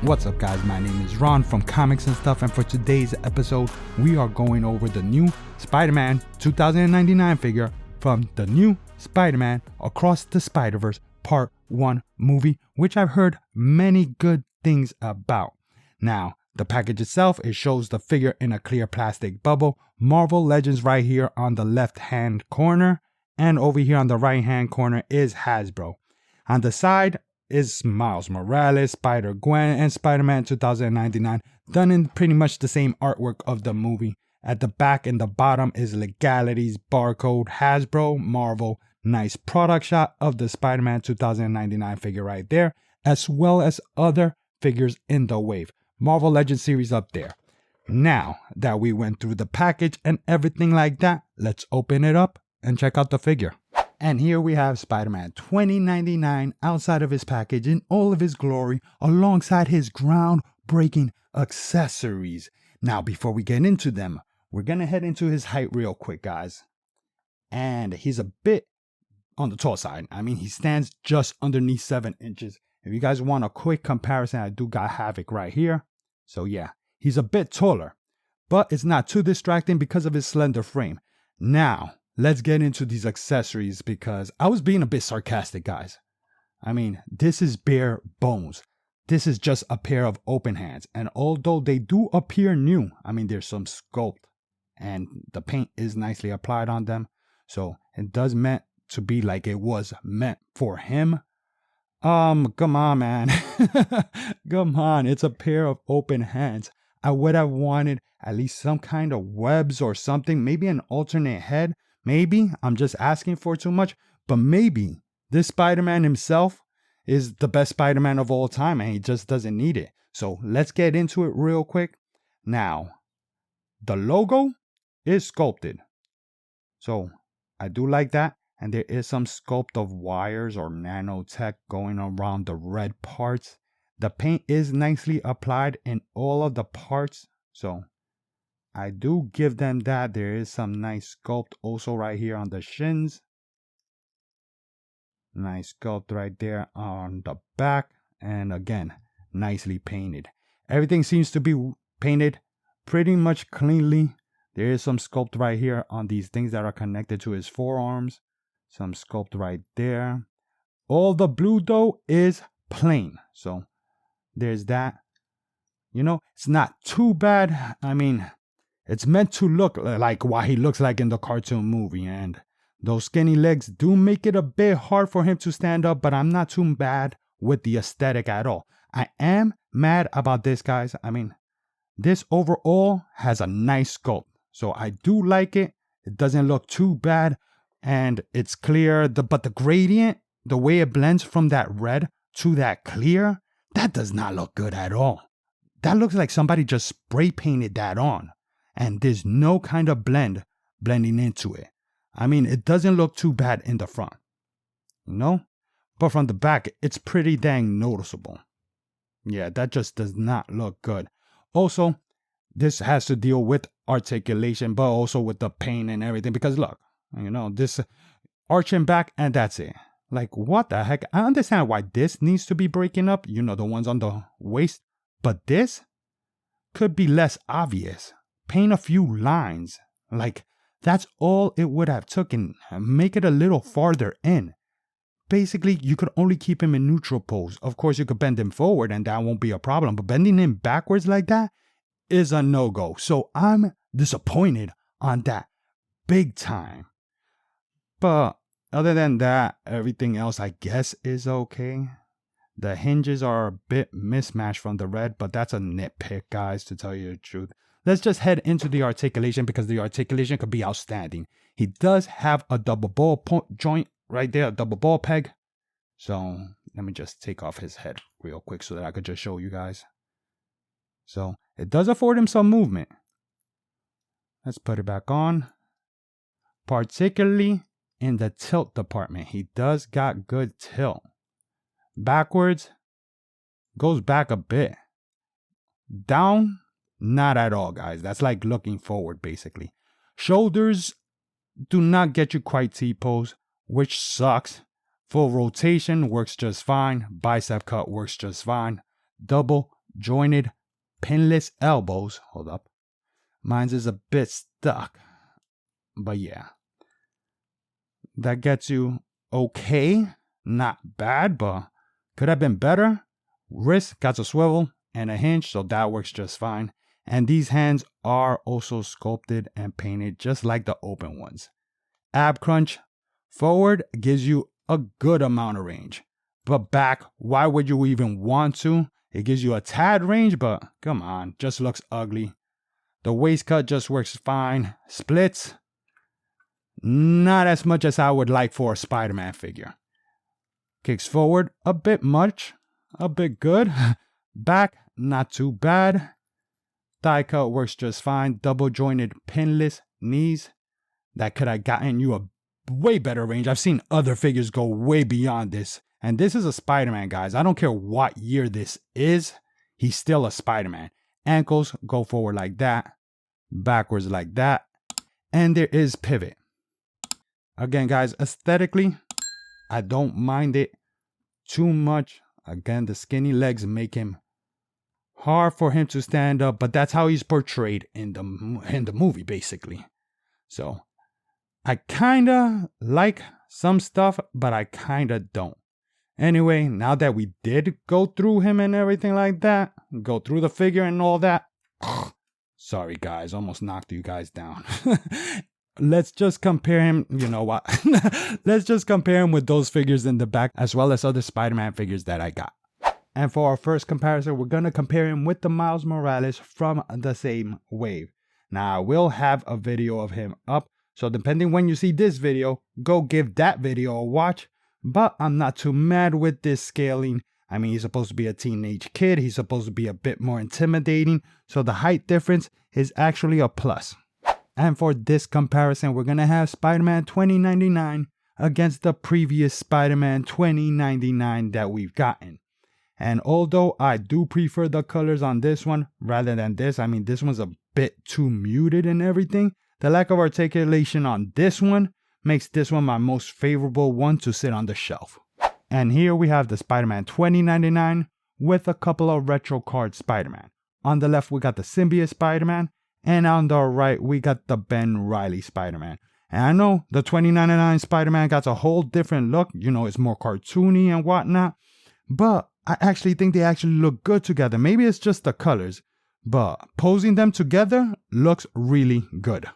What's up guys, my name is Ron from Comics and Stuff, and for today's episode we are going over the new Spider-Man 2099 figure from the new Spider-Man Across the Spider-verse Part 1 movie, which I've heard many good things about. Now, the package itself, it shows the figure in a clear plastic bubble, Marvel Legends right here on the left hand corner, and over here on the right hand corner is Hasbro. On the side is Miles Morales, Spider-Gwen, and Spider-Man 2099, done in pretty much the same artwork of the movie. At the back and the bottom is legalities, barcode, Hasbro, Marvel, nice product shot of the Spider-Man 2099 figure right there, as well as other figures in the wave. Marvel Legends series up there. Now that we went through the package and everything like that, let's open it up and check out the figure. And here we have Spider-Man 2099 outside of his package in all of his glory, alongside his groundbreaking accessories. Now, before we get into them, we're going to head into his height real quick, guys. And he's a bit on the tall side. I mean, he stands just underneath 7 inches. If you guys want a quick comparison, I do got Havoc right here. So yeah, he's a bit taller, but it's not too distracting because of his slender frame. Now, let's get into these accessories because I was being a bit sarcastic, guys. I mean, this is bare bones. This is just a pair of open hands. And although they do appear new, I mean, there's some sculpt and the paint is nicely applied on them. So it does meant to be like it was meant for him. Come on, man. Come on. It's a pair of open hands. I would have wanted at least some kind of webs or something, maybe an alternate head. Maybe I'm just asking for too much, but maybe this Spider-Man himself is the best Spider-Man of all time and he just doesn't need it. So let's get into it real quick. Now, the logo is sculpted. So I do like that. And there is some sculpt of wires or nanotech going around the red parts. The paint is nicely applied in all of the parts. So I do give them that. There is some nice sculpt also right here on the shins. Nice sculpt right there on the back. And again, nicely painted. Everything seems to be painted pretty much cleanly. There is some sculpt right here on these things that are connected to his forearms. Some sculpt right there. All the blue though is plain. So there's that. You know, it's not too bad. I mean, it's meant to look like what he looks like in the cartoon movie. And those skinny legs do make it a bit hard for him to stand up. But I'm not too bad with the aesthetic at all. I am mad about this, guys. I mean, this overall has a nice sculpt. So I do like it. It doesn't look too bad. And it's clear, but the gradient, the way it blends from that red to that clear, that does not look good at all. That looks like somebody just spray painted that on. And there's no kind of blending into it. I mean, it doesn't look too bad in the front, you know? But from the back, it's pretty dang noticeable. Yeah, that just does not look good. Also, this has to deal with articulation, but also with the paint and everything. Because look. You know, this arching back and that's it. Like, what the heck? I understand why this needs to be breaking up. You know, the ones on the waist. But this could be less obvious. Paint a few lines. Like, that's all it would have taken. Make it a little farther in. Basically, you could only keep him in neutral pose. Of course, you could bend him forward and that won't be a problem. But bending him backwards like that is a no-go. So I'm disappointed on that. Big time. But other than that, everything else I guess is okay. The hinges are a bit mismatched from the red, but that's a nitpick, guys, to tell you the truth. Let's just head into the articulation because the articulation could be outstanding. He does have a double ball joint right there, a double ball peg. So let me just take off his head real quick so that I could just show you guys. So it does afford him some movement. Let's put it back on. Particularly in the tilt department, he does got good tilt. Backwards, goes back a bit. Down, not at all, guys. That's like looking forward, basically. Shoulders do not get you quite T-pose, which sucks. Full rotation works just fine. Bicep cut works just fine. Double jointed pinless elbows. Hold up. Mine's is a bit stuck. But yeah. That gets you okay. Not bad, but could have been better. Wrist got a swivel and a hinge, so that works just fine. And these hands are also sculpted and painted just like the open ones. Ab crunch forward gives you a good amount of range. But back, why would you even want to? It gives you a tad range, but come on, just looks ugly. The waist cut just works fine. Splits, not as much as I would like for a Spider-Man figure. Kicks forward a bit much, a bit good. Back, not too bad. Thigh cut works just fine. Double jointed pinless knees. That could have gotten you a way better range. I've seen other figures go way beyond this. And this is a Spider-Man, guys. I don't care what year this is. He's still a Spider-Man. Ankles go forward like that. Backwards like that. And there is pivot. Again, guys, aesthetically, I don't mind it too much. Again, the skinny legs make him hard for him to stand up, but that's how he's portrayed in the movie, basically. So I kind of like some stuff, but I kind of don't. Anyway, now that we did go through him and everything like that, go through the figure and all that. Sorry, guys, almost knocked you guys down. Let's just compare him, you know what? Let's just compare him with those figures in the back, as well as other Spider-Man figures that I got. And for our first comparison, we're going to compare him with the Miles Morales from the same wave. Now, I will have a video of him up, so depending when you see this video, go give that video a watch. But I'm not too mad with this scaling. I mean, he's supposed to be a teenage kid. He's supposed to be a bit more intimidating. So the height difference is actually a plus. And for this comparison, we're going to have Spider-Man 2099 against the previous Spider-Man 2099 that we've gotten. And although I do prefer the colors on this one rather than this, I mean, this one's a bit too muted and everything. The lack of articulation on this one makes this one my most favorable one to sit on the shelf. And here we have the Spider-Man 2099 with a couple of retro card Spider-Man. On the left, we got the Symbiote Spider-Man. And on the right, we got the Ben Reilly Spider-Man. And I know the 2099 Spider-Man got a whole different look. You know, it's more cartoony and whatnot. But I actually think they actually look good together. Maybe it's just the colors. But posing them together looks really good.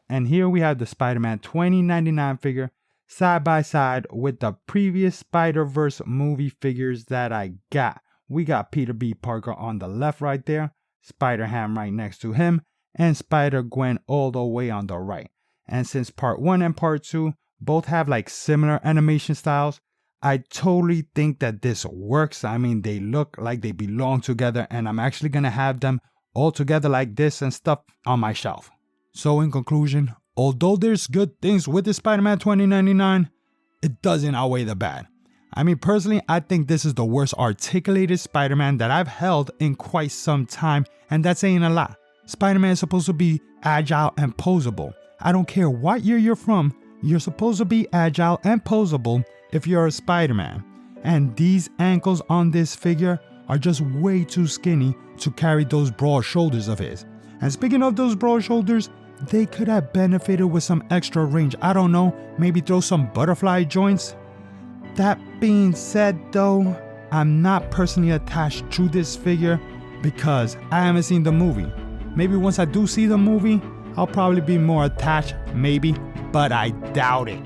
And here we have the Spider-Man 2099 figure side by side with the previous Spider-Verse movie figures that I got. We got Peter B. Parker on the left right there. Spider-Ham right next to him. And Spider-Gwen all the way on the right. And since part 1 and part 2 both have like similar animation styles, I totally think that this works. I mean, they look like they belong together, and I'm actually going to have them all together like this and stuff on my shelf. So in conclusion, although there's good things with the Spider-Man 2099, it doesn't outweigh the bad. I mean, personally, I think this is the worst articulated Spider-Man that I've held in quite some time, and that's saying a lot. Spider-Man is supposed to be agile and posable. I don't care what year you're from, you're supposed to be agile and posable if you're a Spider-Man. And these ankles on this figure are just way too skinny to carry those broad shoulders of his. And speaking of those broad shoulders, they could have benefited with some extra range. I don't know, maybe throw some butterfly joints. That being said though, I'm not personally attached to this figure because I haven't seen the movie. Maybe once I do see the movie, I'll probably be more attached, maybe, but I doubt it.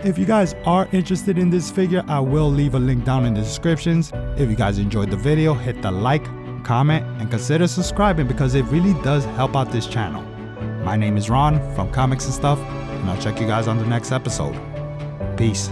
If you guys are interested in this figure, I will leave a link down in the descriptions. If you guys enjoyed the video, hit the like, comment, and consider subscribing because it really does help out this channel. My name is Ron from Comics and Stuff, and I'll check you guys on the next episode. Peace.